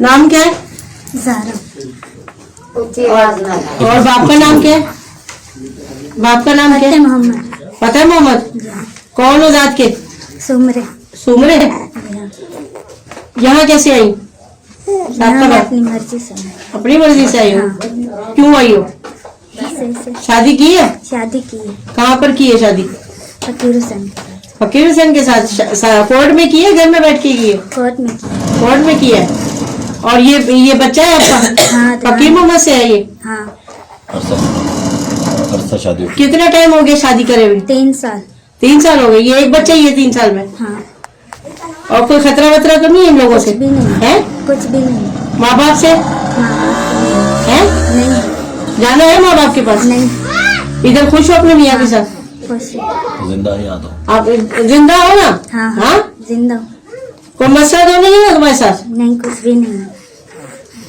नाम क्या है? ज़ारा। और बाप का नाम क्या है? बाप का नाम क्या है? मोहम्मद। फतेह मोहम्मद। कौन हो जात के? सुमरे। सुमरे। यहाँ कैसे आई? अपनी मर्जी से। अपनी मर्जी से आई हो? क्यों आई हो? शादी की है? शादी की है। कहाँ पर की है शादी? फकीर हुसैन। फकीर हुसैन के साथ? कोर्ट में की है, घर में बैठ के की है? कोर्ट में की। कोर्ट में की है। और ये बच्चा है आपका? हाँ, फकीर मोहम्मद से है ये? हाँ। अरसा शादी। कितना टाइम हो गया शादी करे हुए? 3 साल। 3 साल हो गए। ये एक बच्चा ही है 3 साल में? हाँ। और कोई खतरा वतरा तो नहीं है इन लोगों से? कुछ भी नहीं है? कुछ भी नहीं। माँ बाप से है? नहीं। जाना है माँ बाप के पास? नहीं। इधर खुश हो अपने मियाँ के साथ? खुश। जिंदा ही आता हूँ। आप जिंदा हो ना? हाँ हाँ? जिंदा। कोई मसला तो नहीं है ना तुम्हारे साथ? नहीं, कुछ भी नहीं।